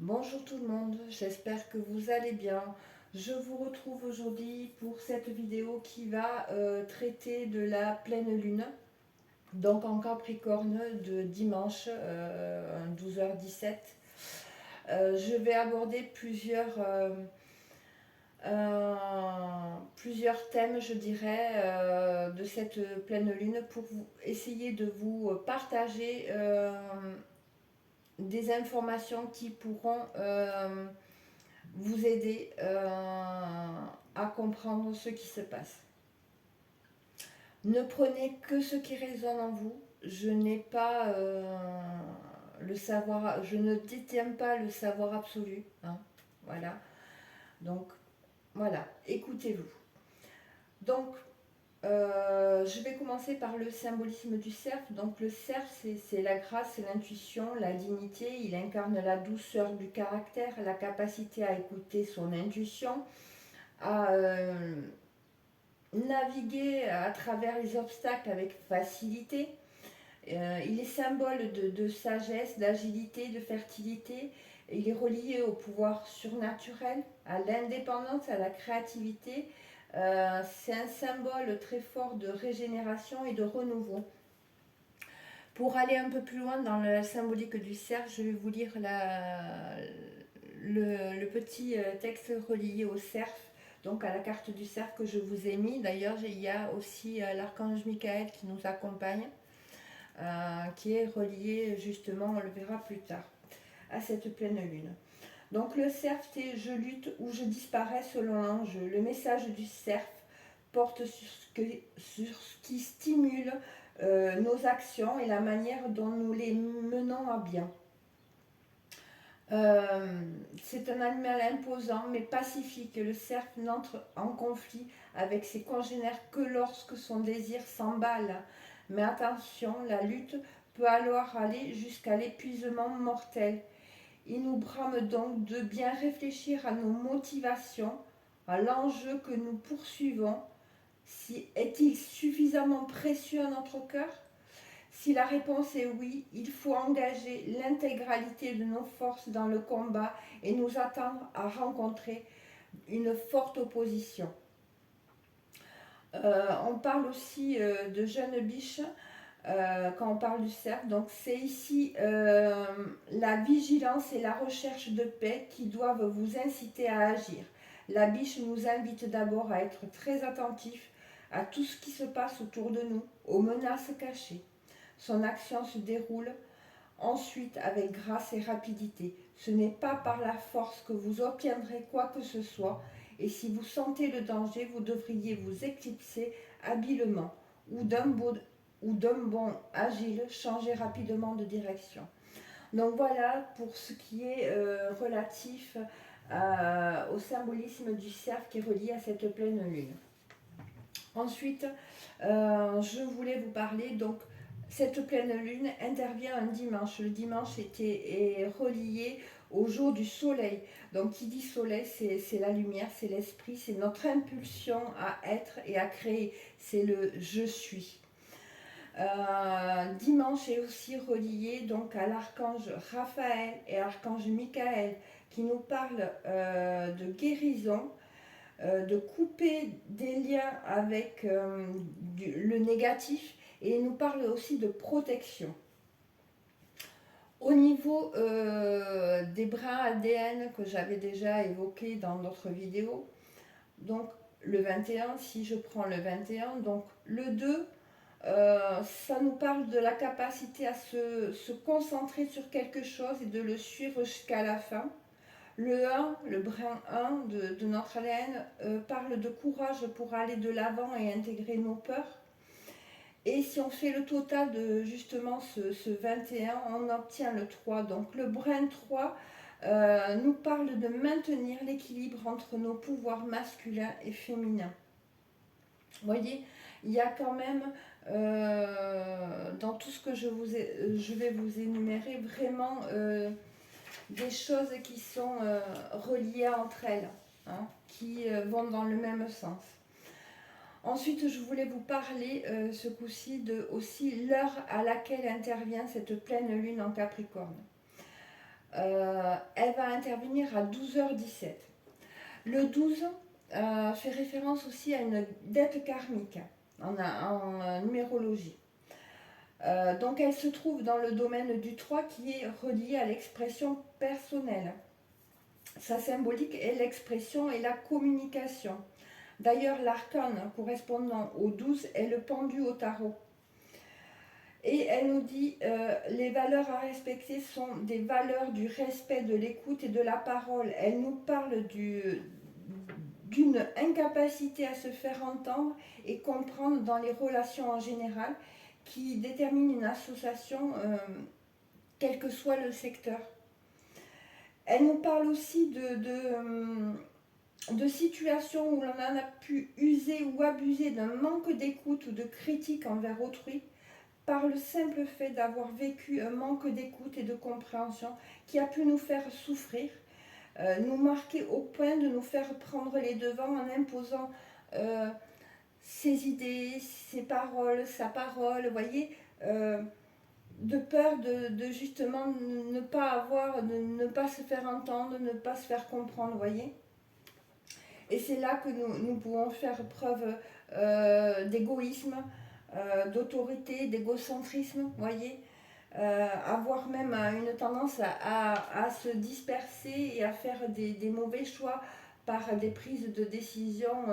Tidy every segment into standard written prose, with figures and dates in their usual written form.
Bonjour tout le monde, j'espère que vous allez bien. Je vous retrouve aujourd'hui pour cette vidéo qui va traiter de la pleine lune, donc en Capricorne de dimanche 12h17. Je vais aborder plusieurs thèmes, je dirais, de cette pleine lune pour essayer de vous partager des informations qui pourront vous aider à comprendre ce qui se passe. Ne prenez que ce qui résonne en vous. Je n'ai pas le savoir, je ne détiens pas le savoir absolu, hein. Voilà. Donc voilà, écoutez-vous. Donc je vais commencer par le symbolisme du cerf. Donc le cerf, c'est la grâce, c'est l'intuition, la dignité. Il incarne la douceur du caractère, la capacité à écouter son intuition, à naviguer à travers les obstacles avec facilité. Il est symbole de sagesse, d'agilité, de fertilité. Il est relié au pouvoir surnaturel, à l'indépendance, à la créativité. C'est un symbole très fort de régénération et de renouveau. Pour aller un peu plus loin dans la symbolique du cerf, je vais vous lire le petit texte relié au cerf, donc à la carte du cerf que je vous ai mis. D'ailleurs, il y a aussi l'archange Michael qui nous accompagne, qui est relié justement, on le verra plus tard, à cette pleine lune. Donc le cerf, c'est je lutte ou je disparais selon l'enjeu. Le message du cerf porte sur ce qui stimule nos actions et la manière dont nous les menons à bien. C'est un animal imposant mais pacifique. Le cerf n'entre en conflit avec ses congénères que lorsque son désir s'emballe. Mais attention, la lutte peut alors aller jusqu'à l'épuisement mortel. Il nous brame donc de bien réfléchir à nos motivations, à l'enjeu que nous poursuivons. Est-il suffisamment précieux à notre cœur? Si la réponse est oui, il faut engager l'intégralité de nos forces dans le combat et nous attendre à rencontrer une forte opposition. On parle aussi de jeunes biches quand on parle du cercle. Donc c'est ici la vigilance et la recherche de paix qui doivent vous inciter à agir. La biche nous invite d'abord à être très attentifs à tout ce qui se passe autour de nous, aux menaces cachées. Son action se déroule ensuite avec grâce et rapidité. Ce n'est pas par la force que vous obtiendrez quoi que ce soit, et si vous sentez le danger, vous devriez vous éclipser habilement ou d'un bond agile, changer rapidement de direction. Donc voilà pour ce qui est relatif au symbolisme du cerf qui est relié à cette pleine lune. Ensuite, je voulais vous parler, donc cette pleine lune intervient un dimanche. Le dimanche est relié au jour du soleil. Donc qui dit soleil, c'est la lumière, c'est l'esprit, c'est notre impulsion à être et à créer. C'est le je suis. Dimanche est aussi relié donc à l'archange Raphaël et à l'archange Michael qui nous parlent de guérison, de couper des liens avec le négatif, et il nous parle aussi de protection. Au niveau des brins ADN que j'avais déjà évoqué dans d'autres vidéos, donc le 21, si je prends le 21, donc le 2, ça nous parle de la capacité à se concentrer sur quelque chose et de le suivre jusqu'à la fin. Le 1, le brin 1 de notre ADN parle de courage pour aller de l'avant et intégrer nos peurs. Et si on fait le total de justement ce 21, on obtient le 3. Donc le brin 3 nous parle de maintenir l'équilibre entre nos pouvoirs masculins et féminins. Vous voyez, il y a quand même dans tout ce que je vais vous énumérer vraiment des choses qui sont reliées entre elles, hein, qui vont dans le même sens. Ensuite, je voulais vous parler ce coup-ci de aussi l'heure à laquelle intervient cette pleine lune en Capricorne. elle va intervenir à 12h17. Le 12 fait référence aussi à une dette karmique en numérologie. Donc elle se trouve dans le domaine du 3 qui est relié à l'expression personnelle. Sa symbolique est l'expression et la communication. D'ailleurs, l'arcane correspondant au 12 est le pendu au tarot. Et elle nous dit les valeurs à respecter sont des valeurs du respect, de l'écoute et de la parole. Elle nous parle d'une incapacité à se faire entendre et comprendre dans les relations en général qui détermine une association, quel que soit le secteur. Elle nous parle aussi de situations où l'on en a pu user ou abuser d'un manque d'écoute ou de critique envers autrui par le simple fait d'avoir vécu un manque d'écoute et de compréhension qui a pu nous faire souffrir, nous marquer au point de nous faire prendre les devants en imposant ses idées, ses paroles, sa parole, vous voyez, de peur de justement ne pas avoir, de ne pas se faire entendre, ne pas se faire comprendre, vous voyez. Et c'est là que nous pouvons faire preuve d'égoïsme, d'autorité, d'égocentrisme, vous voyez. Avoir même une tendance à se disperser et à faire des mauvais choix par des prises de décision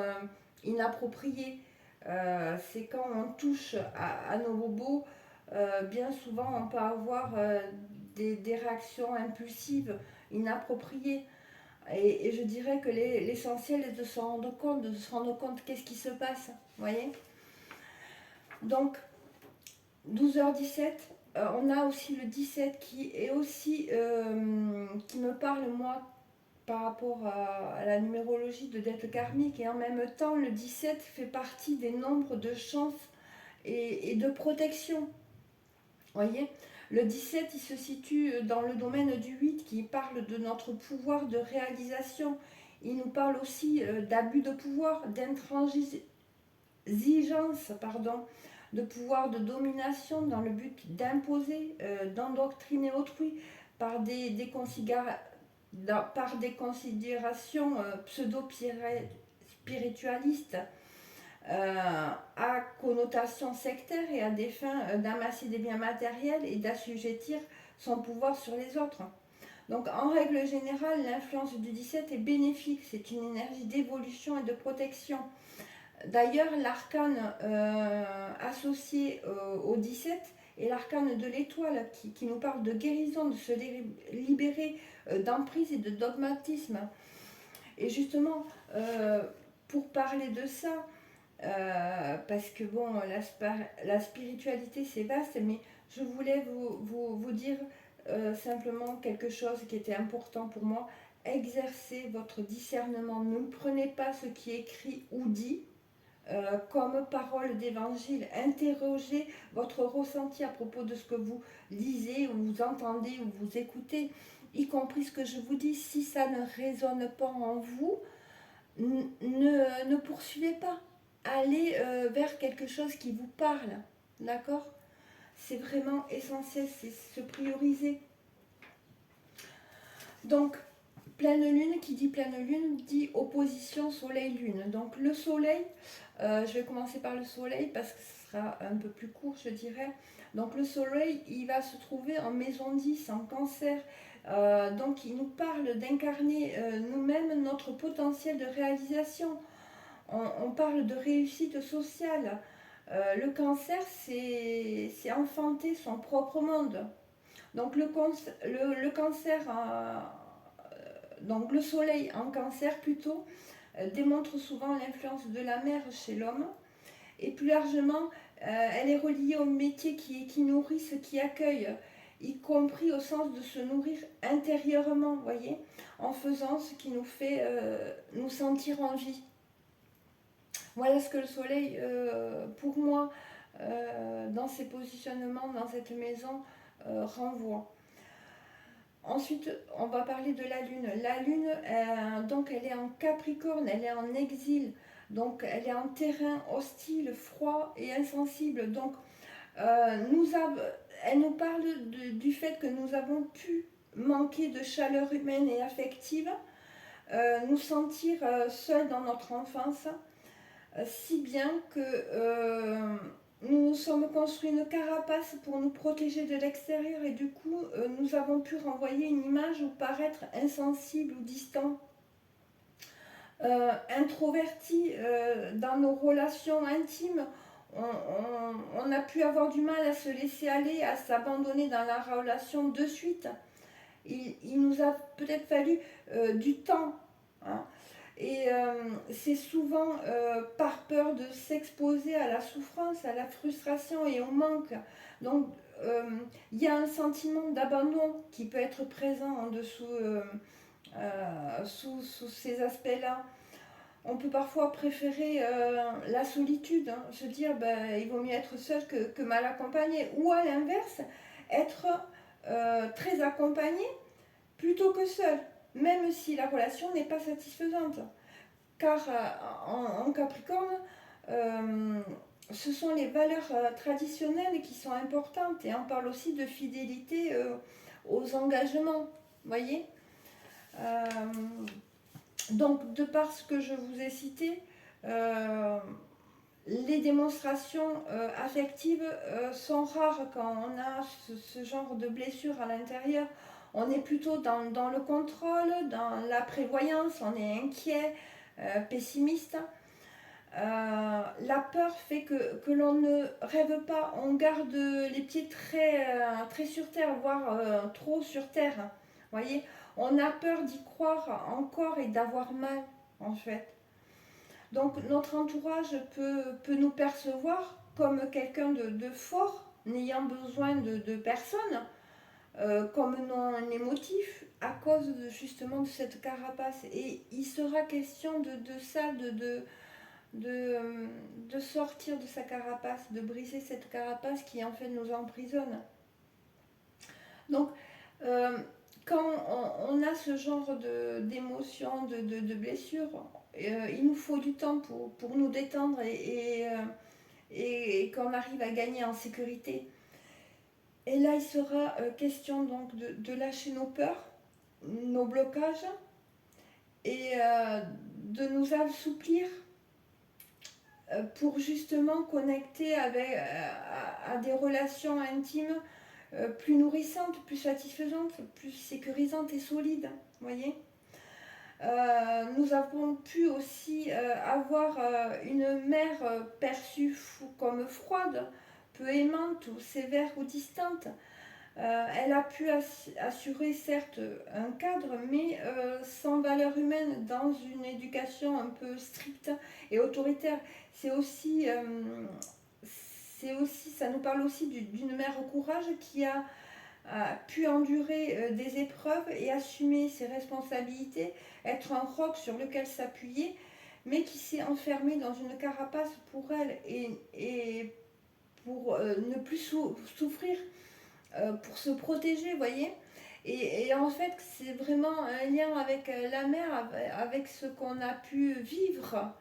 inappropriées. C'est quand on touche à nos bobos, bien souvent on peut avoir des réactions impulsives, inappropriées. Et je dirais que l'essentiel est de se rendre compte qu'est-ce qui se passe, vous voyez. Donc, 12h17, on a aussi le 17 qui est aussi, qui me parle moi par rapport à la numérologie de dette karmique, et en même temps le 17 fait partie des nombres de chance et de protection. Vous voyez, le 17 il se situe dans le domaine du 8 qui parle de notre pouvoir de réalisation. Il nous parle aussi d'abus de pouvoir, d'intransigeance, de pouvoir de domination dans le but d'imposer, d'endoctriner autrui par des considérations pseudo-spiritualistes à connotation sectaire et à des fins d'amasser des biens matériels et d'assujettir son pouvoir sur les autres. Donc en règle générale, l'influence du 17 est bénéfique, c'est une énergie d'évolution et de protection. D'ailleurs, l'arcane associé au 17 est l'arcane de l'étoile qui nous parle de guérison, de se libérer d'emprise et de dogmatisme. Et justement, pour parler de ça, parce que bon, la spiritualité c'est vaste, mais je voulais vous dire simplement quelque chose qui était important pour moi. Exercez votre discernement, ne prenez pas ce qui est écrit ou dit comme parole d'évangile. Interrogez votre ressenti à propos de ce que vous lisez, ou vous entendez, ou vous écoutez, y compris ce que je vous dis. Si ça ne résonne pas en vous, ne poursuivez pas. Allez vers quelque chose qui vous parle, d'accord? C'est vraiment essentiel, c'est se prioriser. Donc, pleine lune, qui dit pleine lune, dit opposition soleil-lune. Donc le soleil, je vais commencer par le soleil parce que ce sera un peu plus court, je dirais. Donc le soleil, il va se trouver en maison 10, en cancer. Donc il nous parle d'incarner nous-mêmes notre potentiel de réalisation. On parle de réussite sociale. Le cancer, c'est enfanter son propre monde. Donc le cancer, donc le soleil en cancer plutôt, démontre souvent l'influence de la mère chez l'homme. Et plus largement, elle est reliée au métier qui nourrissent, qui accueille, y compris au sens de se nourrir intérieurement, vous voyez, en faisant ce qui nous fait nous sentir en vie. Voilà ce que le soleil, pour moi, dans ses positionnements, dans cette maison, renvoie. Ensuite, on va parler de la Lune. La Lune, donc, elle est en Capricorne, elle est en exil, donc elle est en terrain hostile, froid et insensible. Donc, elle nous parle du fait que nous avons pu manquer de chaleur humaine et affective, nous sentir seuls dans notre enfance, si bien que nous nous sommes construits une carapace pour nous protéger de l'extérieur et du coup nous avons pu renvoyer une image ou paraître insensible ou distant, introverti dans nos relations intimes. On a pu avoir du mal à se laisser aller, à s'abandonner dans la relation de suite. Il nous a peut-être fallu du temps, hein. Et c'est souvent par peur de s'exposer à la souffrance, à la frustration et au manque. Donc il y a un sentiment d'abandon qui peut être présent en dessous, sous ces aspects-là. On peut parfois préférer la solitude, hein, se dire ben, il vaut mieux être seul que mal accompagné. Ou à l'inverse, être très accompagné plutôt que seul, même si la relation n'est pas satisfaisante. Car en Capricorne, ce sont les valeurs traditionnelles qui sont importantes et on parle aussi de fidélité aux engagements, voyez. Euh, donc de par ce que je vous ai cité, les démonstrations affectives sont rares quand on a ce genre de blessure à l'intérieur. On est plutôt dans le contrôle, dans la prévoyance, on est inquiet, pessimiste. La peur fait que l'on ne rêve pas, on garde les pieds très sur terre, voire trop sur terre. Voyez, on a peur d'y croire encore et d'avoir mal, en fait. Donc notre entourage peut nous percevoir comme quelqu'un de fort, n'ayant besoin de personne, comme non émotif, à cause justement de cette carapace. Et il sera question de ça, de sortir de sa carapace, de briser cette carapace qui en fait nous emprisonne. Donc, quand on a ce genre d'émotions, de blessures, il nous faut du temps pour nous détendre et qu'on arrive à gagner en sécurité. Et là, il sera question donc de lâcher nos peurs, nos blocages et de nous assouplir pour justement connecter à des relations intimes plus nourrissantes, plus satisfaisantes, plus sécurisantes et solides. Voyez, nous avons pu aussi avoir une mère perçue comme froide, peu aimante ou sévère ou distante. Elle a pu assurer certes un cadre, mais sans valeur humaine, dans une éducation un peu stricte et autoritaire. C'est aussi, ça nous parle aussi d'une mère au courage qui a pu endurer des épreuves et assumer ses responsabilités, être un roc sur lequel s'appuyer, mais qui s'est enfermée dans une carapace pour elle et pour ne plus souffrir, pour se protéger, voyez. Et en fait, c'est vraiment un lien avec la mer, avec ce qu'on a pu vivre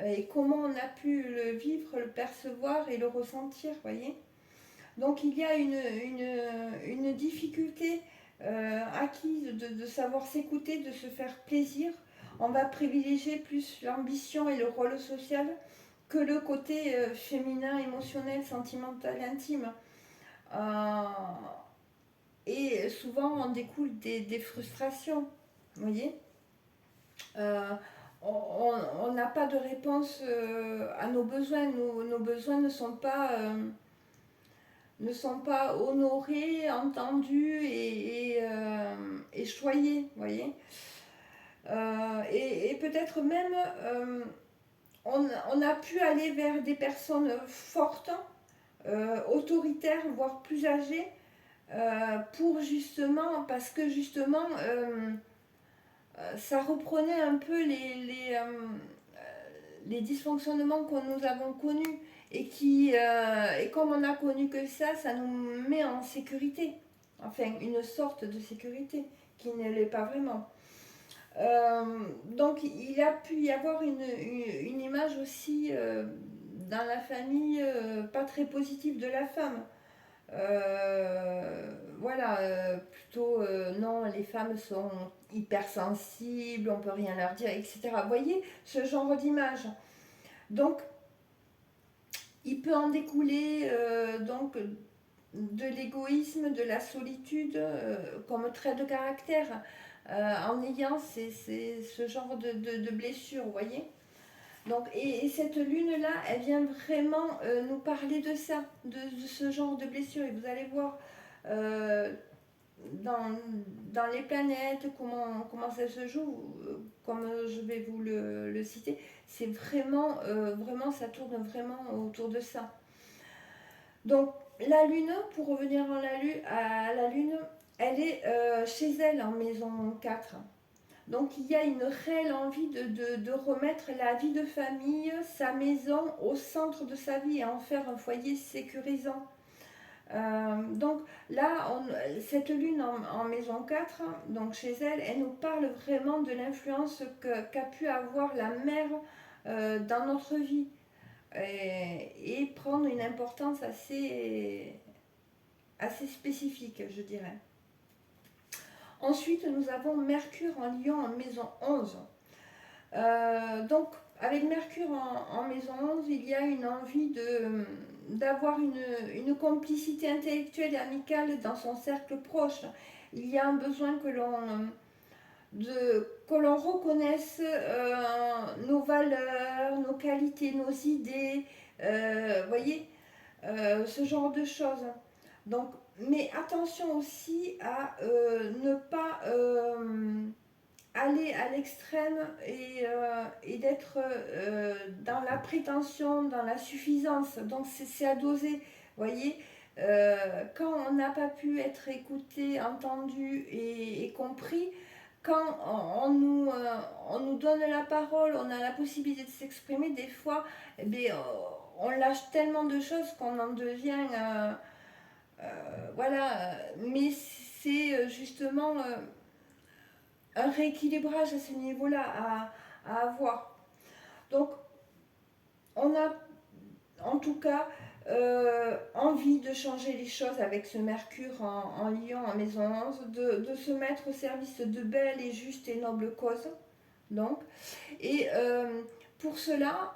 et comment on a pu le vivre, le percevoir et le ressentir, voyez. Donc il y a une difficulté acquise de savoir s'écouter, de se faire plaisir. On va privilégier plus l'ambition et le rôle social que le côté féminin, émotionnel, sentimental, intime. Euh, et souvent on découle des frustrations, vous voyez. Euh, on n'a pas de réponse à nos besoins. Nos besoins ne sont pas honorés, entendus et choyés, vous voyez. Et peut-être même on a pu aller vers des personnes fortes, autoritaires, voire plus âgées, pour justement, parce que justement, ça reprenait un peu les dysfonctionnements que nous avons connus et comme on a connu que ça nous met en sécurité, enfin une sorte de sécurité qui ne l'est pas vraiment. Donc il a pu y avoir une image aussi dans la famille pas très positive de la femme. Voilà, plutôt non, les femmes sont hypersensibles, on peut rien leur dire, etc. Vous voyez ce genre d'image. Donc, il peut en découler donc de l'égoïsme, de la solitude comme trait de caractère en ayant ce genre de blessure, vous voyez. Donc, et cette lune-là, elle vient vraiment nous parler de ça, de ce genre de blessure. Et vous allez voir euh, dans, dans les planètes comment ça se joue, comme je vais vous le citer. C'est vraiment, vraiment, ça tourne vraiment autour de ça. Donc, la lune, pour revenir à la lune, elle est chez elle en maison 4. Donc il y a une réelle envie de remettre la vie de famille, sa maison au centre de sa vie et en faire un foyer sécurisant. Donc là, cette lune en maison 4, donc chez elle, elle nous parle vraiment de l'influence qu'a pu avoir la mère dans notre vie et prendre une importance assez spécifique, je dirais. Ensuite, nous avons Mercure en Lion en maison 11. Donc, avec Mercure en maison 11, il y a une envie d'avoir une complicité intellectuelle et amicale dans son cercle proche. Il y a un besoin que l'on reconnaisse nos valeurs, nos qualités, nos idées, voyez, ce genre de choses. Donc, mais attention aussi à ne pas aller à l'extrême et d'être dans la prétention, dans la suffisance. Donc c'est à doser, voyez. Quand on n'a pas pu être écouté, entendu et compris, quand on nous donne la parole, on a la possibilité de s'exprimer, des fois, eh bien, on lâche tellement de choses qu'on en devient... voilà, mais c'est justement un rééquilibrage à ce niveau-là à avoir. Donc, on a en tout cas envie de changer les choses avec ce Mercure en Lion en maison 11, de se mettre au service de belles et justes et nobles causes. Donc, et pour cela,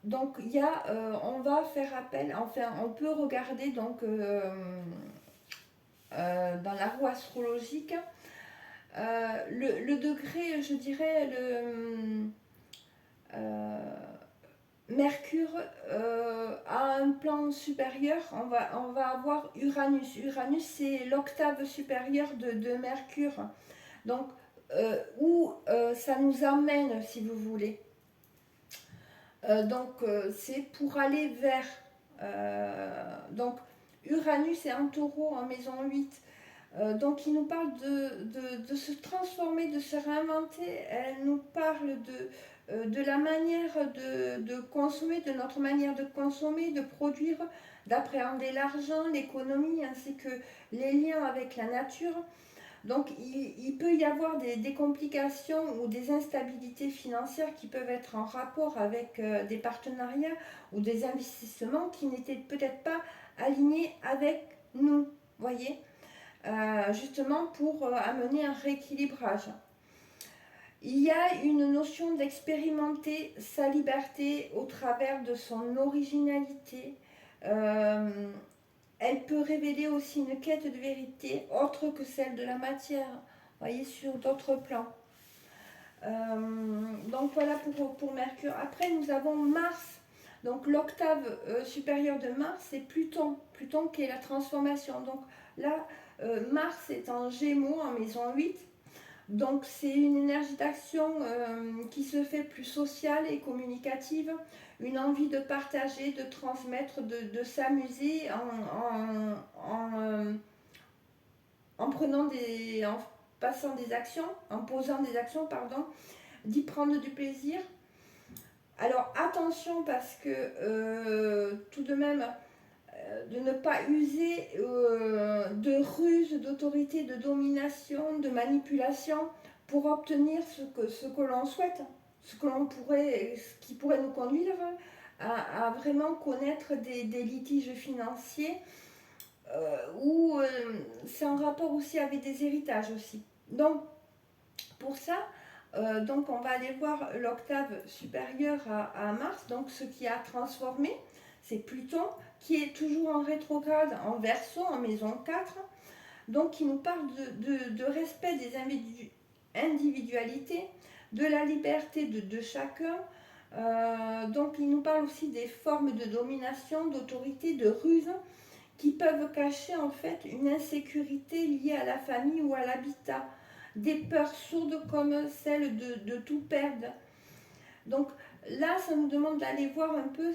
donc il y a, on va faire appel, enfin on peut regarder donc dans la roue astrologique le degré, je dirais, euh, Mercure a un plan supérieur, on va avoir Uranus. Uranus, c'est l'octave supérieure de Mercure. Donc, où ça nous amène, si vous voulez. C'est pour aller vers. Donc, Uranus est en taureau en maison 8. Donc, il nous parle de se transformer, de se réinventer. Elle nous parle de la manière de consommer, de notre manière de consommer, de produire, d'appréhender l'argent, l'économie, ainsi que les liens avec la nature. Donc, il peut y avoir des complications ou des instabilités financières qui peuvent être en rapport avec des partenariats ou des investissements qui n'étaient peut-être pas alignés avec nous, voyez, justement pour amener un rééquilibrage. Il y a une notion d'expérimenter sa liberté au travers de son originalité. Euh, Elle peut révéler aussi une quête de vérité autre que celle de la matière, voyez, sur d'autres plans. Donc voilà pour Mercure. Après, nous avons Mars. Donc l'octave supérieure de Mars, c'est Pluton. Pluton qui est la transformation. Donc là, Mars est en Gémeaux en maison 8. Donc c'est une énergie d'action qui se fait plus sociale et communicative, une envie de partager, de transmettre, de s'amuser en prenant en passant des actions, en posant des actions, pardon, d'y prendre du plaisir. Alors attention parce que tout de même, de ne pas user de ruse, d'autorité, de domination, de manipulation pour obtenir ce que l'on souhaite, ce qui pourrait nous conduire à vraiment connaître des litiges financiers ou c'est en rapport aussi avec des héritages aussi. Donc, pour ça, donc on va aller voir l'octave supérieure à Mars, donc ce qui a transformé, c'est Pluton, qui est toujours en rétrograde, en Verseau, en maison 4, donc qui nous parle de respect des individualités, de la liberté de chacun. Donc il nous parle aussi des formes de domination, d'autorité, de ruse, qui peuvent cacher en fait une insécurité liée à la famille ou à l'habitat, des peurs sourdes comme celle de tout perdre. Donc là, ça nous demande d'aller voir un peu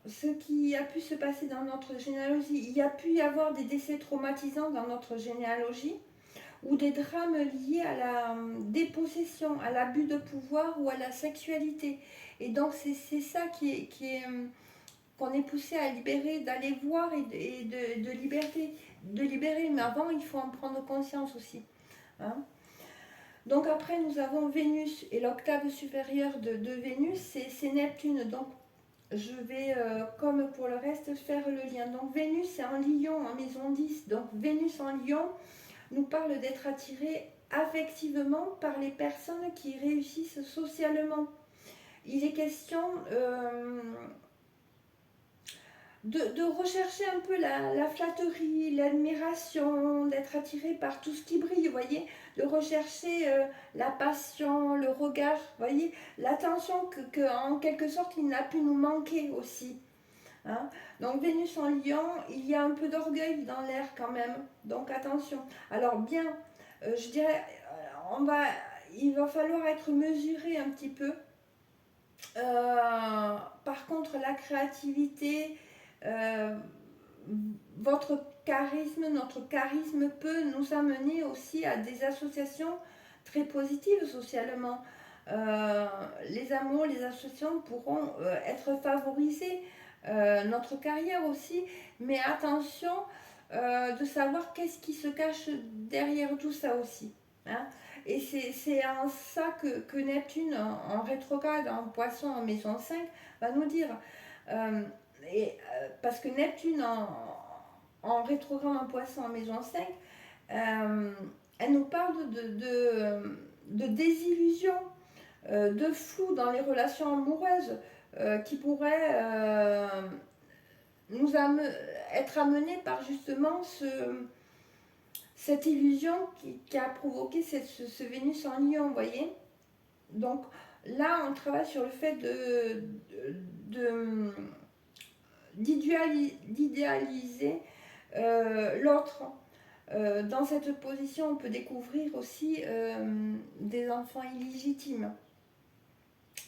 ce qui a pu se passer dans notre généalogie. Il y a pu y avoir des décès traumatisants dans notre généalogie ou des drames liés à la dépossession, à l'abus de pouvoir ou à la sexualité. Et donc c'est ça qu'on est poussé à libérer, d'aller voir et de libérer. Mais avant, il faut en prendre conscience aussi. Hein. Donc après, nous avons Vénus et l'octave supérieure de Vénus, c'est Neptune. Donc je vais, comme pour le reste, faire le lien. Donc Vénus, c'est en Lion, en maison 10. Donc Vénus en Lion nous parle d'être attiré affectivement par les personnes qui réussissent socialement. Il est question de rechercher un peu la flatterie, l'admiration, d'être attiré par tout ce qui brille, vous voyez, de rechercher la passion, le regard, vous voyez, l'attention en quelque sorte il n'a pu nous manquer aussi. Hein. Donc Vénus en Lion, il y a un peu d'orgueil dans l'air quand même, donc attention. Alors bien, je dirais, il va falloir être mesuré un petit peu. Par contre, la créativité, euh, votre charisme, notre charisme peut nous amener aussi à des associations très positives socialement. Les amours, les associations pourront être favorisées, notre carrière aussi, mais attention de savoir qu'est-ce qui se cache derrière tout ça aussi. Hein. Et c'est en ça que Neptune, en rétrograde, en poisson, en maison 5, va nous dire. Euh, parce que Neptune, en rétrograde, en poisson, en maison 5, elle nous parle de désillusion, de flou dans les relations amoureuses qui pourraient nous être amenées par justement cette illusion qui a provoqué ce Vénus en Lion, vous voyez. Donc là, on travaille sur le fait d'idéaliser l'autre. Dans cette position, on peut découvrir aussi des enfants illégitimes.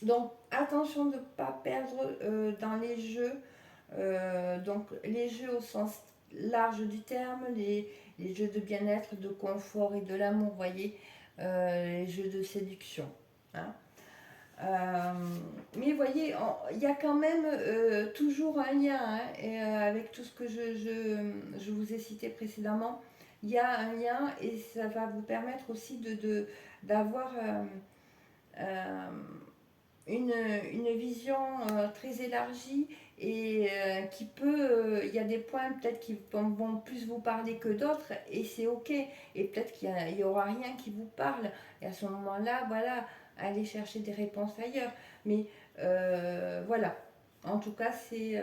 Donc attention de ne pas perdre dans les jeux, donc les jeux au sens large du terme, les jeux de bien-être, de confort et de l'amour, vous voyez, les jeux de séduction. Hein. Mais vous voyez, il y a quand même toujours un lien hein, avec tout ce que je vous ai cité précédemment. Il y a un lien et ça va vous permettre aussi d'avoir une vision très élargie et qui peut, il y a des points peut-être qui vont plus vous parler que d'autres et c'est ok. Et peut-être qu'il n'y aura rien qui vous parle. Et à ce moment-là, voilà, allez chercher des réponses ailleurs. Mais voilà, en tout cas, c'est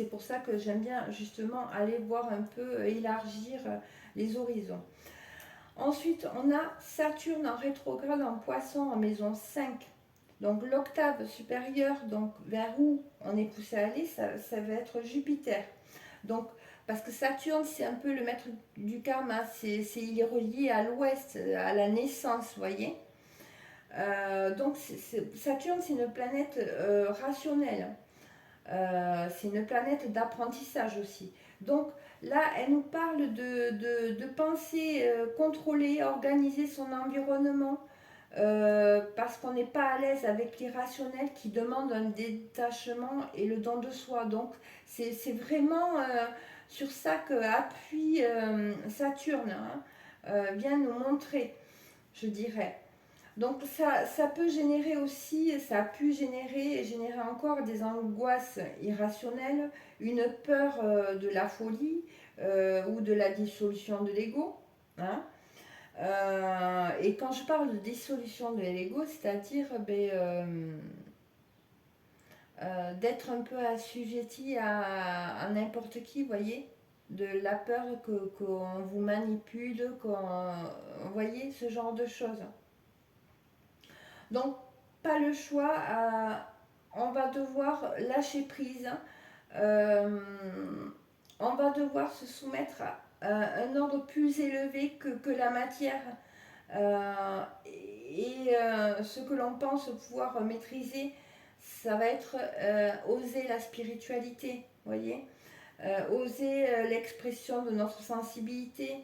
pour ça que j'aime bien justement aller voir un peu, élargir les horizons. Ensuite, on a Saturne en rétrograde en poisson en maison 5. Donc l'octave supérieure, donc vers où on est poussé à aller, ça va être Jupiter. Donc, parce que Saturne, c'est un peu le maître du karma, il est relié à l'ouest, à la naissance, vous voyez. Donc Saturne, c'est une planète rationnelle. C'est une planète d'apprentissage aussi. Donc là, elle nous parle de penser, contrôler, organiser son environnement, parce qu'on n'est pas à l'aise avec l'irrationnel qui demande un détachement et le don de soi. Donc c'est vraiment sur ça qu'appuie Saturne, hein, vient nous montrer, je dirais. Donc ça peut générer aussi, ça a pu générer et générer encore des angoisses irrationnelles, une peur de la folie ou de la dissolution de l'ego. Hein. Et quand je parle de dissolution de l'ego, c'est-à-dire d'être un peu assujetti à n'importe qui, vous voyez, de la peur qu'on vous manipule, vous voyez, ce genre de choses. Donc, pas le choix, on va devoir lâcher prise, euh, on va devoir se soumettre à un ordre plus élevé que la matière. Ce que l'on pense pouvoir maîtriser, ça va être oser la spiritualité, voyez, oser l'expression de notre sensibilité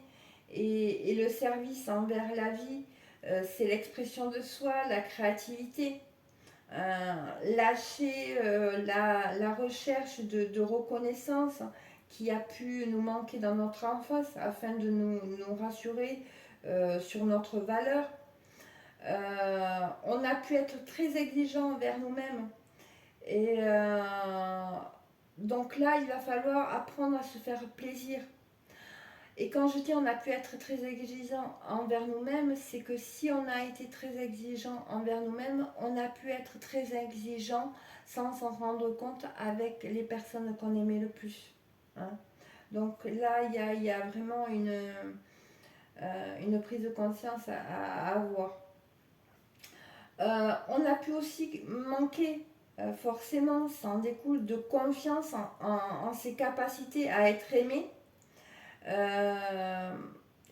et le service envers la vie, c'est l'expression de soi, la créativité. Lâcher la recherche de reconnaissance qui a pu nous manquer dans notre enfance afin de nous rassurer sur notre valeur. On a pu être très exigeant envers nous-mêmes. Et donc là, il va falloir apprendre à se faire plaisir. Et quand je dis on a pu être très exigeant envers nous-mêmes, c'est que si on a été très exigeant envers nous-mêmes, on a pu être très exigeant sans s'en rendre compte avec les personnes qu'on aimait le plus. Hein. Donc là, il y a vraiment une prise de conscience à avoir. On a pu aussi manquer, forcément, ça en découle, de confiance en ses capacités à être aimé. Euh,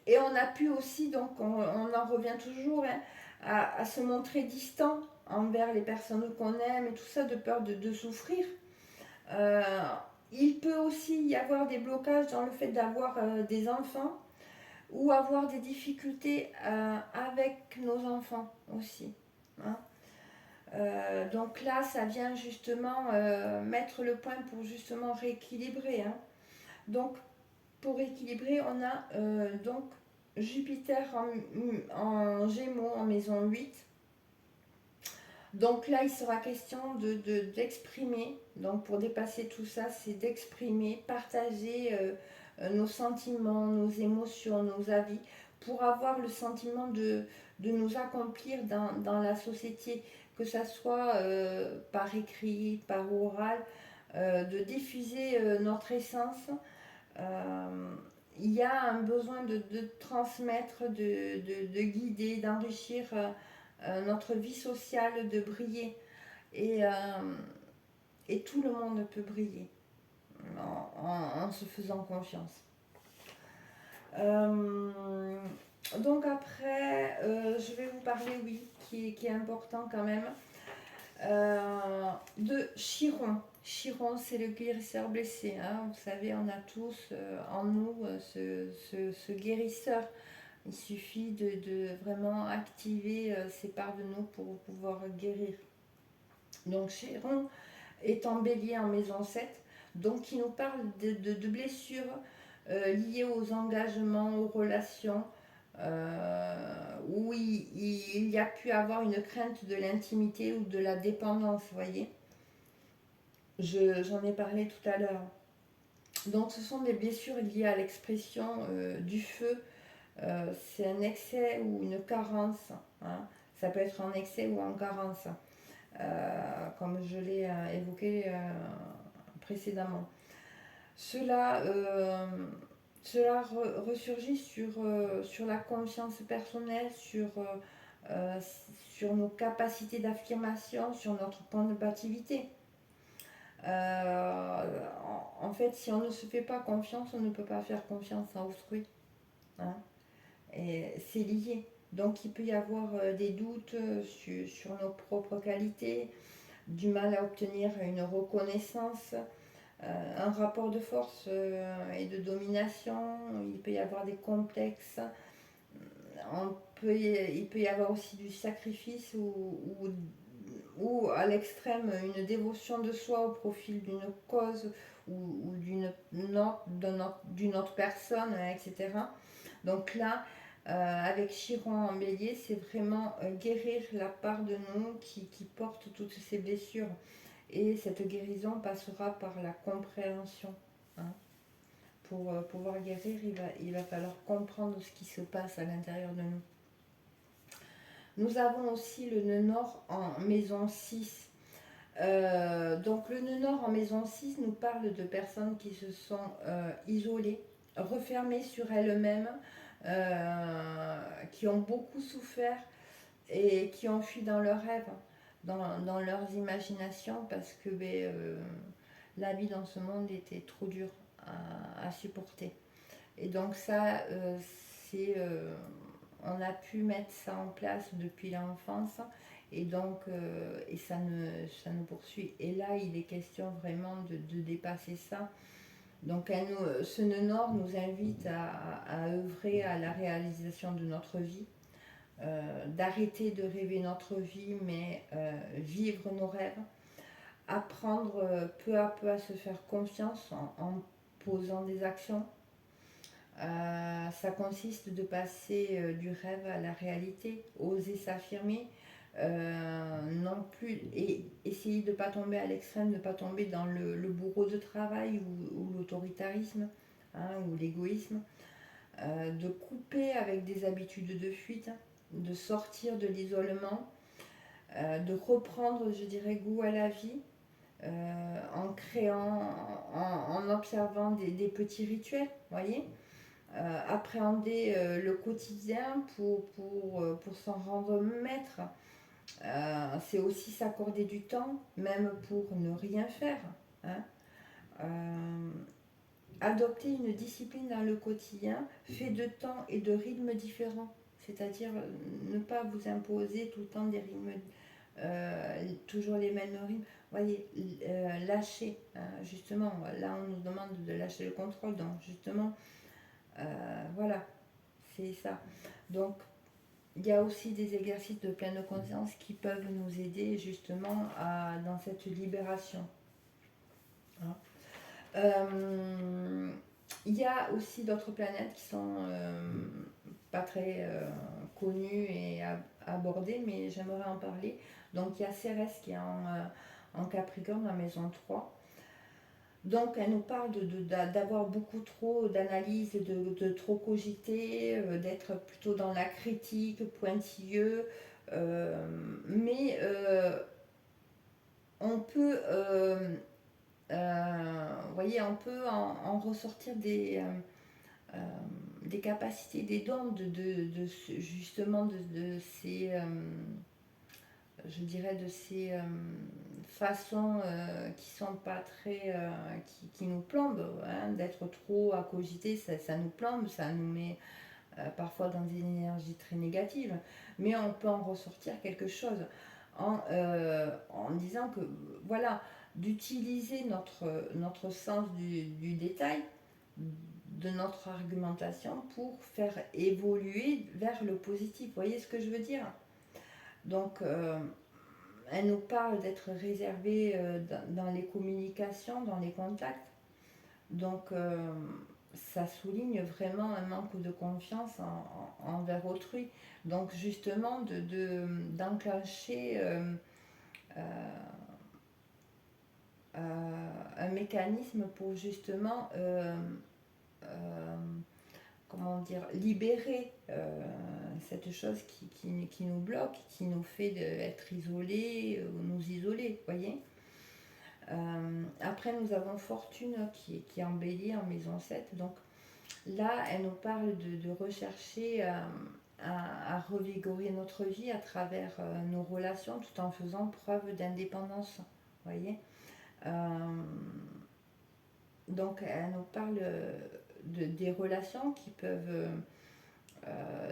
et on a pu aussi, donc on en revient toujours, hein, à se montrer distant envers les personnes qu'on aime et tout ça, de peur de souffrir. Euh, il peut aussi y avoir des blocages dans le fait d'avoir des enfants ou avoir des difficultés avec nos enfants aussi. Hein. Donc là, ça vient justement mettre le point pour justement rééquilibrer. Hein. Donc pour équilibrer, on a donc Jupiter en Gémeaux en maison 8. Donc là, il sera question d'exprimer. Donc pour dépasser tout ça, c'est d'exprimer, partager nos sentiments, nos émotions, nos avis, pour avoir le sentiment de nous accomplir dans la société, que ce soit par écrit, par oral, de diffuser notre essence. Euh, il y a un besoin de transmettre, de guider, d'enrichir notre vie sociale, de briller. Et, euh, et tout le monde peut briller en se faisant confiance. Euh, donc après, je vais vous parler, oui, qui est important quand même, de Chiron. Chiron, c'est le guérisseur blessé. Hein. Vous savez, on a tous en nous ce guérisseur. Il suffit de vraiment activer ces parts de nous pour pouvoir guérir. Donc Chiron est en bélier en maison 7, donc qui nous parle de blessures liées aux engagements, aux relations, où il y a pu avoir une crainte de l'intimité ou de la dépendance, vous voyez. J'en ai parlé tout à l'heure. Donc ce sont des blessures liées à l'expression du feu. C'est un excès ou une carence. Hein. Ça peut être en excès ou en carence, comme je l'ai évoqué précédemment. Cela, ressurgit sur la confiance personnelle, sur nos capacités d'affirmation, sur notre combativité. En fait, si on ne se fait pas confiance, on ne peut pas faire confiance à autrui. Hein. Et c'est lié. Donc il peut y avoir des doutes sur nos propres qualités, du mal à obtenir une reconnaissance, un rapport de force et de domination. Il peut y avoir des complexes. Il peut y avoir aussi du sacrifice ou à l'extrême une dévotion de soi au profit d'une cause ou d'une autre personne, etc. Donc là, avec Chiron en bélier, c'est vraiment guérir la part de nous qui porte toutes ces blessures. Et cette guérison passera par la compréhension. Hein. Pour pouvoir guérir, il va falloir comprendre ce qui se passe à l'intérieur de nous. Nous avons aussi le nœud nord en maison 6. Donc le nœud nord en maison 6 nous parle de personnes qui se sont isolées, refermées sur elles-mêmes, qui ont beaucoup souffert et qui ont fui dans leurs rêves, dans leurs imaginations, parce que la vie dans ce monde était trop dure à supporter. Et donc ça, on a pu mettre ça en place depuis l'enfance, et donc et ça nous poursuit. Et là, il est question vraiment de dépasser ça. Donc ce nœud nord nous invite à œuvrer à la réalisation de notre vie, d'arrêter de rêver notre vie, mais vivre nos rêves, apprendre peu à peu à se faire confiance en posant des actions. Ça consiste de passer du rêve à la réalité, oser s'affirmer, non plus, et essayer de ne pas tomber à l'extrême, de ne pas tomber dans le bourreau de travail ou l'autoritarisme, hein, ou l'égoïsme, de couper avec des habitudes de fuite, de sortir de l'isolement, de reprendre, je dirais, goût à la vie, en créant, en observant des petits rituels, voyez, appréhender le quotidien pour s'en rendre maître. C'est aussi s'accorder du temps, même pour ne rien faire. Hein. Adopter une discipline dans le quotidien fait de temps et de rythmes différents. C'est-à-dire ne pas vous imposer tout le temps des rythmes, toujours les mêmes rythmes. Voyez, lâcher, hein, justement, là on nous demande de lâcher le contrôle, donc justement, voilà, c'est ça. Donc, il y a aussi des exercices de pleine conscience qui peuvent nous aider justement dans cette libération. Hein. Il y a aussi d'autres planètes qui sont pas très connues et abordées, mais j'aimerais en parler. Donc il y a Cérès qui est en Capricorne, la maison 3. Donc elle nous parle d'avoir beaucoup trop d'analyse, de trop cogiter, d'être plutôt dans la critique, pointilleux, mais on peut, voyez, on peut en ressortir des capacités, des dons justement de ces, je dirais, de ces façons qui sont pas très, qui nous plombent, hein, d'être trop à cogiter, ça nous plombe, ça nous met parfois dans des énergies très négatives, mais on peut en ressortir quelque chose en disant que voilà, d'utiliser notre sens du détail, de notre argumentation pour faire évoluer vers le positif. Vous voyez ce que je veux dire? Donc, elle nous parle d'être réservée dans les communications, dans les contacts. Donc, ça souligne vraiment un manque de confiance envers autrui. Donc, justement, d'enclencher un mécanisme pour justement comment dire, libérer cette chose qui nous bloque, qui nous fait être isolés ou nous isoler, voyez. Après, nous avons Fortune qui est embellie en maison 7. Donc là, elle nous parle de rechercher à revigorer notre vie à travers nos relations tout en faisant preuve d'indépendance, voyez. Donc elle nous parle des relations qui peuvent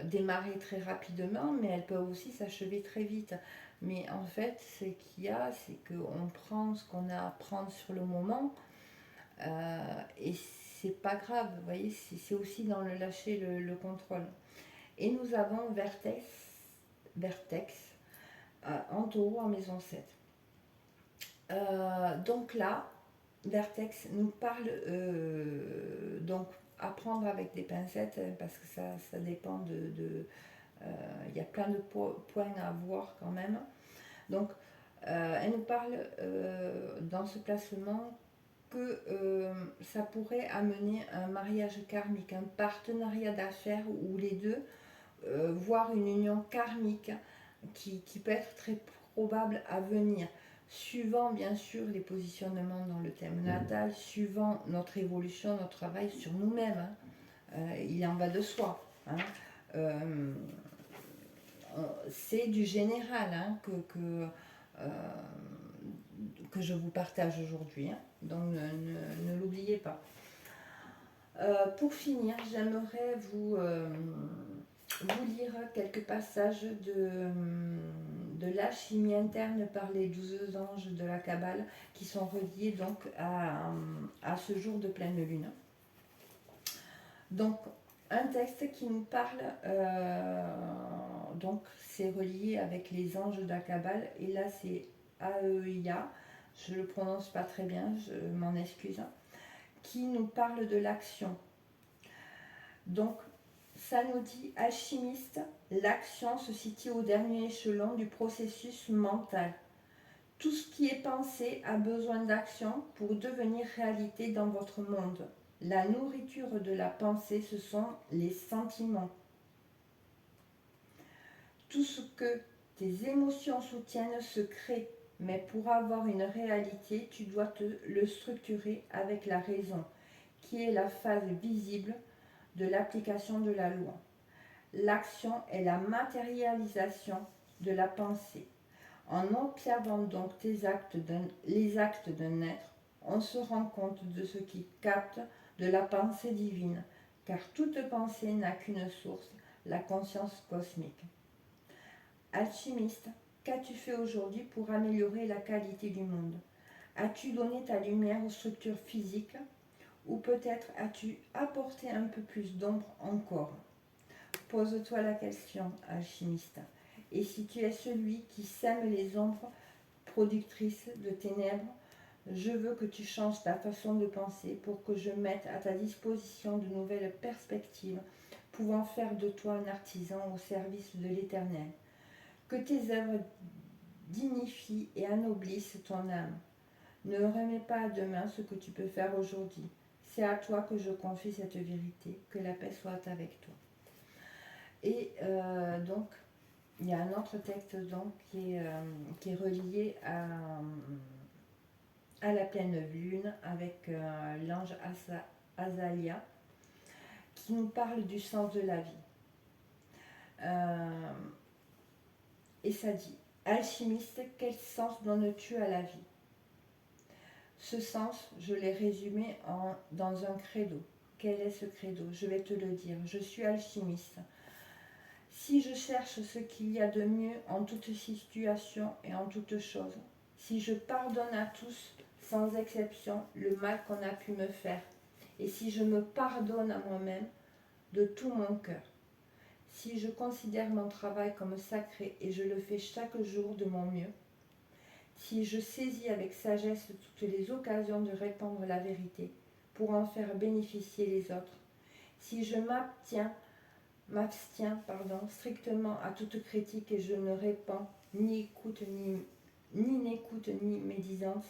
démarrer très rapidement, mais elles peuvent aussi s'achever très vite. Mais en fait, ce qu'il y a, c'est qu'on prend ce qu'on a à prendre sur le moment, et c'est pas grave, vous voyez, c'est aussi dans le lâcher le contrôle. Et nous avons Vertex en taureau en maison 7. Donc là, Vertex nous parle donc à prendre avec des pincettes parce que ça dépend il y a plein de points à voir quand même. Donc, elle nous parle dans ce placement que ça pourrait amener un mariage karmique, un partenariat d'affaires où les deux, voire une union karmique qui peut être très probable à venir, suivant bien sûr les positionnements dans le thème natal, suivant notre évolution, notre travail sur nous-mêmes. Il en va de soi. Hein. Euh, c'est du général euh, que je vous partage aujourd'hui. Hein. Donc ne l'oubliez pas. Pour finir, j'aimerais vous lire quelques passages de l'alchimie interne par les 12 anges de la Kabbale qui sont reliés donc à ce jour de pleine lune. Donc, un texte qui nous parle, donc c'est relié avec les anges de la Kabbale, et là c'est Aeia, je ne le prononce pas très bien, je m'en excuse, qui nous parle de l'action. Donc, ça nous dit, alchimiste, l'action se situe au dernier échelon du processus mental. Tout ce qui est pensé a besoin d'action pour devenir réalité dans votre monde. La nourriture de la pensée, ce sont les sentiments. Tout ce que tes émotions soutiennent se crée, mais pour avoir une réalité, tu dois le structurer avec la raison, qui est la phase visible de l'application de la loi. L'action est la matérialisation de la pensée. En observant donc les actes d'un être, on se rend compte de ce qui capte de la pensée divine, car toute pensée n'a qu'une source, la conscience cosmique. Alchimiste, qu'as-tu fait aujourd'hui pour améliorer la qualité du monde? As-tu donné ta lumière aux structures physiques? Ou peut-être as-tu apporté un peu plus d'ombre encore? Pose-toi la question, alchimiste. Et si tu es celui qui sème les ombres productrices de ténèbres, je veux que tu changes ta façon de penser pour que je mette à ta disposition de nouvelles perspectives pouvant faire de toi un artisan au service de l'Éternel. Que tes œuvres dignifient et anoblissent ton âme. Ne remets pas à demain ce que tu peux faire aujourd'hui. C'est à toi que je confie cette vérité. Que la paix soit avec toi. Et donc, il y a un autre texte donc, qui est relié à la pleine lune avec l'ange Azalia qui nous parle du sens de la vie. Et ça dit, alchimiste, quel sens donnes-tu à la vie? Ce sens, je l'ai résumé dans un credo. Quel est ce credo? Je vais te le dire. Je suis alchimiste. Si je cherche ce qu'il y a de mieux en toute situation et en toute chose, si je pardonne à tous, sans exception, le mal qu'on a pu me faire, et si je me pardonne à moi-même de tout mon cœur, si je considère mon travail comme sacré et je le fais chaque jour de mon mieux, si je saisis avec sagesse toutes les occasions de répandre la vérité pour en faire bénéficier les autres, si je m'abstiens strictement à toute critique et je ne répands ni n'écoute ni médisance,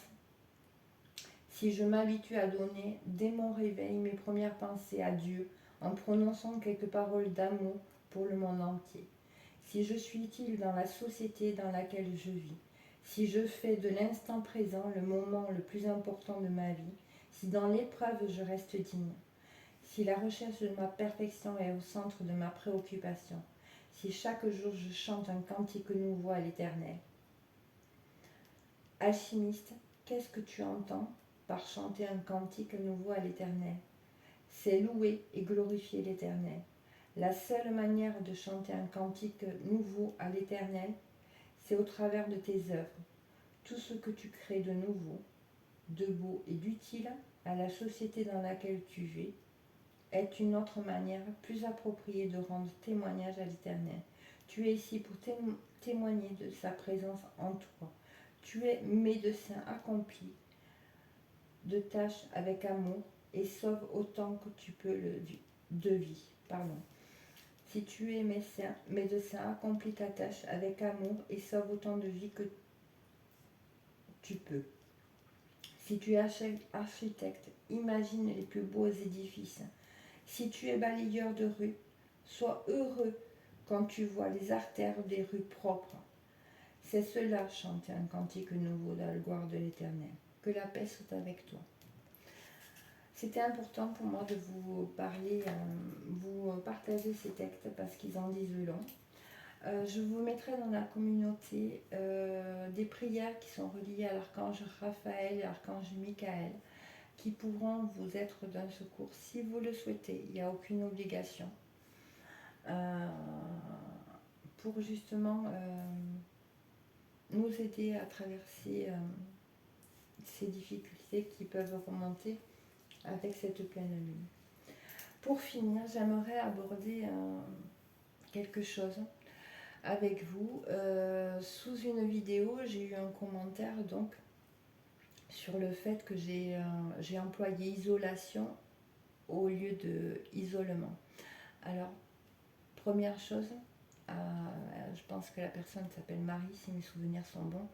si je m'habitue à donner dès mon réveil mes premières pensées à Dieu en prononçant quelques paroles d'amour pour le monde entier, si je suis utile dans la société dans laquelle je vis, si je fais de l'instant présent le moment le plus important de ma vie, si dans l'épreuve je reste digne, si la recherche de ma perfection est au centre de ma préoccupation, si chaque jour je chante un cantique nouveau à l'Éternel. Alchimiste, qu'est-ce que tu entends par chanter un cantique nouveau à l'Éternel? C'est louer et glorifier l'Éternel. La seule manière de chanter un cantique nouveau à l'Éternel, c'est au travers de tes œuvres. Tout ce que tu crées de nouveau, de beau et d'utile à la société dans laquelle tu vis, est une autre manière plus appropriée de rendre témoignage à l'Éternel. Tu es ici pour témoigner de sa présence en toi. Tu es médecin accompli de tâches avec amour et sauve autant que tu peux de vie. Pardon. Si tu es médecin, accomplis ta tâche avec amour et sauve autant de vie que tu peux. Si tu es architecte, imagine les plus beaux édifices. Si tu es balayeur de rue, sois heureux quand tu vois les artères des rues propres. C'est cela, chanter un cantique nouveau dans la gloire de l'Éternel. Que la paix soit avec toi. C'était important pour moi de vous parler, vous partager ces textes parce qu'ils en disent long. Je vous mettrai dans la communauté des prières qui sont reliées à l'archange Raphaël et à l'archange Michael qui pourront vous être d'un secours si vous le souhaitez. Il n'y a aucune obligation. Pour justement nous aider à traverser ces difficultés qui peuvent remonter avec cette pleine lune. Pour finir, j'aimerais aborder quelque chose avec vous. Sous une vidéo, j'ai eu un commentaire donc sur le fait que j'ai employé isolation au lieu de isolement. Alors, première chose, je pense que la personne s'appelle Marie, si mes souvenirs sont bons.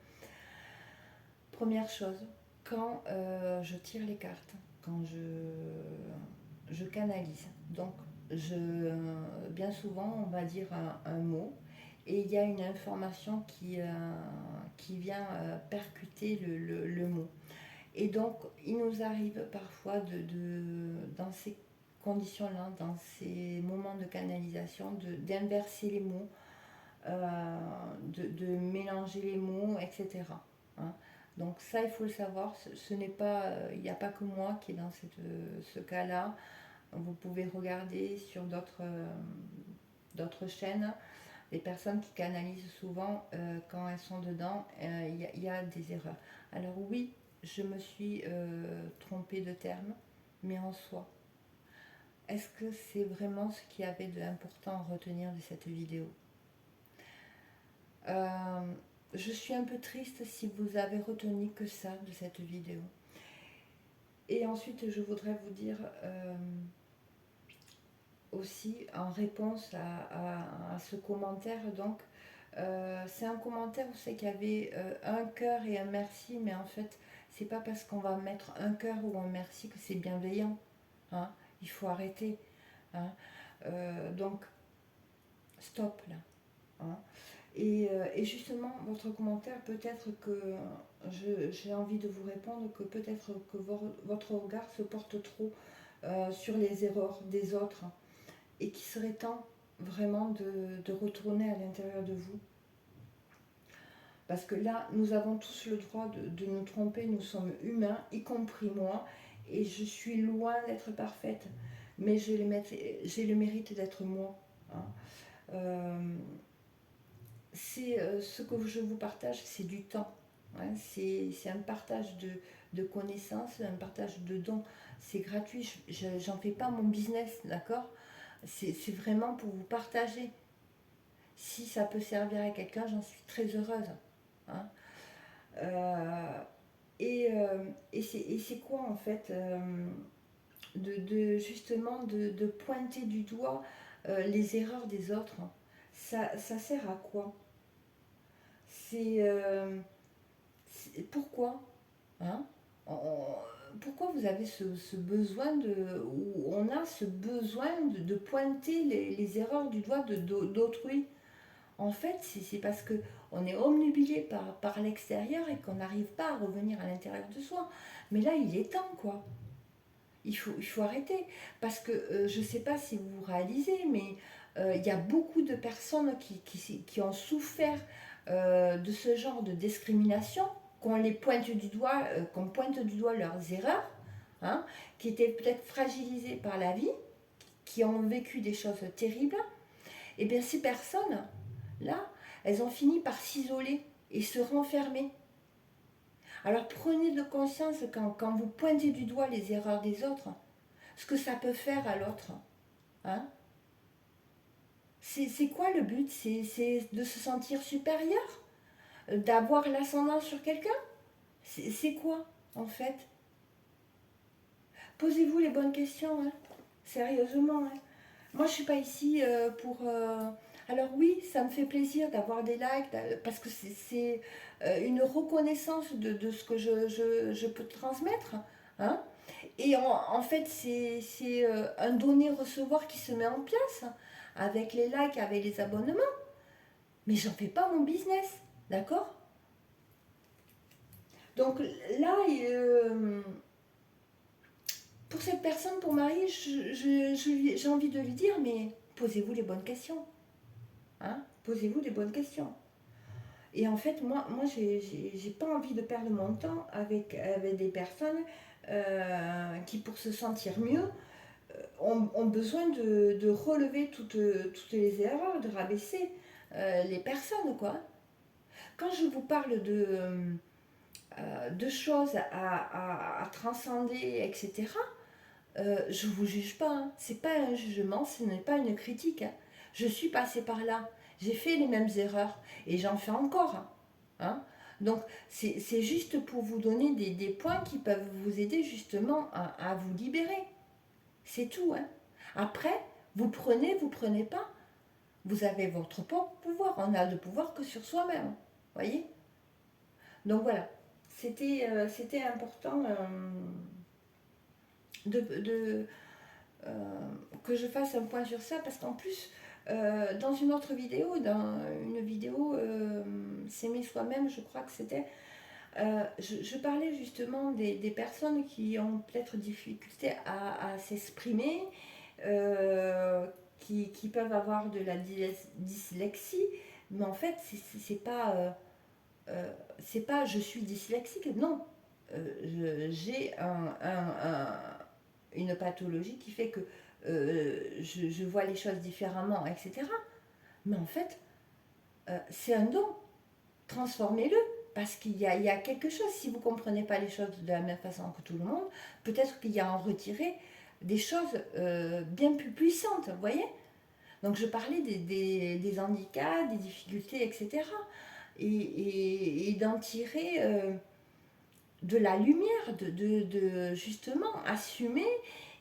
Première chose, quand je tire les cartes, quand je canalise, donc bien souvent on va dire un mot et il y a une information qui vient percuter le mot. Et donc il nous arrive parfois dans ces conditions-là, dans ces moments de canalisation, d'inverser les mots, de mélanger les mots, etc. Hein. Donc ça, il faut le savoir, ce n'est pas, il n'y a pas que moi qui est dans ce cas-là. Vous pouvez regarder sur d'autres chaînes, les personnes qui canalisent souvent, quand elles sont dedans, il y a des erreurs. Alors oui, je me suis trompée de terme, mais en soi, est-ce que c'est vraiment ce qu'il y avait d'important à retenir de cette vidéo ? Je suis un peu triste si vous avez retenu que ça de cette vidéo. Et ensuite, je voudrais vous dire aussi, en réponse à ce commentaire, donc, c'est un commentaire où c'est qu'il y avait un cœur et un merci, mais en fait, c'est pas parce qu'on va mettre un cœur ou un merci que c'est bienveillant. Hein, il faut arrêter. Hein, donc, stop là. Hein. Et justement, votre commentaire, peut-être que j'ai envie de vous répondre que peut-être que votre regard se porte trop sur les erreurs des autres et qu'il serait temps vraiment de retourner à l'intérieur de vous. Parce que là, nous avons tous le droit de nous tromper, nous sommes humains, y compris moi, et je suis loin d'être parfaite, mais j'ai le mérite d'être moi. Hein. C'est ce que je vous partage, c'est du temps. Hein, c'est un partage de connaissances, un partage de dons. C'est gratuit, j'en fais pas mon business, d'accord ? C'est vraiment pour vous partager. Si ça peut servir à quelqu'un, j'en suis très heureuse. Hein. Et c'est quoi en fait justement de pointer du doigt les erreurs des autres. Ça sert à quoi ? Pourquoi hein pourquoi vous avez ce besoin ou on a ce besoin de pointer les erreurs du doigt d'autrui. En fait, c'est parce que on est omnubilé par l'extérieur et qu'on n'arrive pas à revenir à l'intérieur de soi. Mais là, il est temps, quoi. Il faut arrêter. Parce que je ne sais pas si vous réalisez, mais il y a beaucoup de personnes qui ont souffert de ce genre de discrimination, qu'on pointe du doigt leurs erreurs, hein, qui étaient peut-être fragilisées par la vie, qui ont vécu des choses terribles. Et bien ces personnes-là, elles ont fini par s'isoler et se renfermer. Alors prenez de conscience quand vous pointez du doigt les erreurs des autres, ce que ça peut faire à l'autre. Hein. C'est quoi le but ? C'est de se sentir supérieur ? D'avoir l'ascendant sur quelqu'un ? C'est quoi en fait ? Posez-vous les bonnes questions, hein. Sérieusement. Hein. Moi, je suis pas ici pour... Alors oui, ça me fait plaisir d'avoir des likes, parce que c'est une reconnaissance de ce que je peux transmettre. Hein. Et en fait, c'est un donner-recevoir qui se met en place avec les likes, avec les abonnements. Mais j'en fais pas mon business, d'accord? Donc là, pour cette personne, pour Marie, j'ai envie de lui dire, mais posez-vous les bonnes questions. Hein, posez-vous des bonnes questions. Et en fait, moi j'ai pas envie de perdre mon temps avec des personnes qui, pour se sentir mieux, ont besoin de relever toutes les erreurs, de rabaisser les personnes, quoi. Quand je vous parle de choses à transcender, etc., je ne vous juge pas. Hein. Ce n'est pas un jugement, ce n'est pas une critique. Hein. Je suis passée par là. J'ai fait les mêmes erreurs et j'en fais encore. Hein. Donc, c'est juste pour vous donner des points qui peuvent vous aider justement à vous libérer. C'est tout. Hein. Après, vous prenez pas. Vous avez votre propre pouvoir. On a le pouvoir que sur soi-même. Voyez. Donc voilà. C'était important de que je fasse un point sur ça parce qu'en plus, dans une autre vidéo, dans une vidéo S'aimer soi-même, je crois que c'était, je parlais justement des personnes qui ont peut-être difficulté à s'exprimer, qui peuvent avoir de la dyslexie, mais en fait, c'est pas je suis dyslexique, non. J'ai une pathologie qui fait que je vois les choses différemment, etc. Mais en fait, c'est un don. Transformez-le. Parce qu'il y a quelque chose, si vous ne comprenez pas les choses de la même façon que tout le monde, peut-être qu'il y a en retiré des choses bien plus puissantes, vous voyez. Donc je parlais des handicaps, des difficultés, etc. Et d'en tirer de la lumière, de justement assumer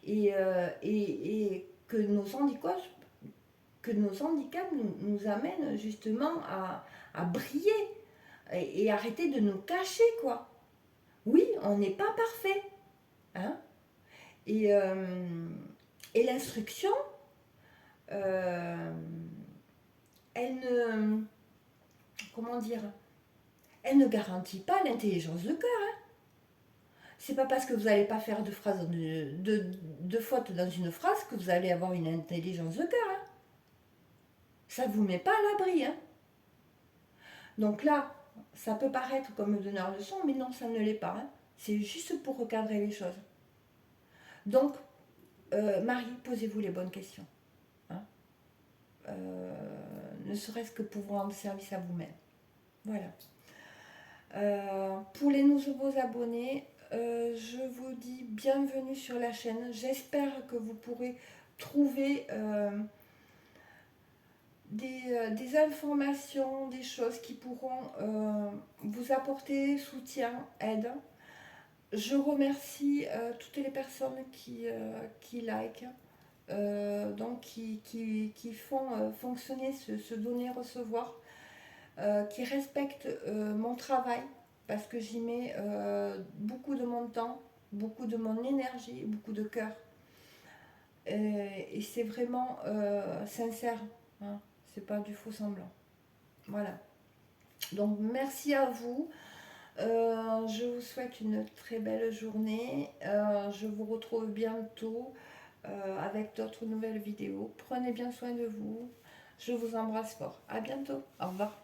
et que nos handicaps nous amènent justement à briller et arrêter de nous cacher, quoi. Oui, on n'est pas parfait. Hein. Et, et l'instruction, elle ne... Comment dire? Elle ne garantit pas l'intelligence de cœur. Hein. C'est pas parce que vous n'allez pas faire de fautes dans une phrase que vous allez avoir une intelligence de cœur. Hein. Ça ne vous met pas à l'abri. Hein. Donc là, ça peut paraître comme un donneur de leçon, mais non, ça ne l'est pas. Hein. C'est juste pour recadrer les choses. Donc, Marie, posez-vous les bonnes questions. Hein. Ne serait-ce que pour vous rendre service à vous-même. Voilà. Pour les nouveaux abonnés, je vous dis bienvenue sur la chaîne. J'espère que vous pourrez trouver des informations, des choses qui pourront vous apporter soutien, aide. Je remercie toutes les personnes qui like, donc qui font fonctionner ce donner-recevoir, qui respectent mon travail, parce que j'y mets beaucoup de mon temps, beaucoup de mon énergie, beaucoup de cœur. Et c'est vraiment sincère, hein, c'est pas du faux semblant. Voilà. Donc merci à vous. Je vous souhaite une très belle journée. Je vous retrouve bientôt avec d'autres nouvelles vidéos. Prenez bien soin de vous. Je vous embrasse fort. À bientôt. Au revoir.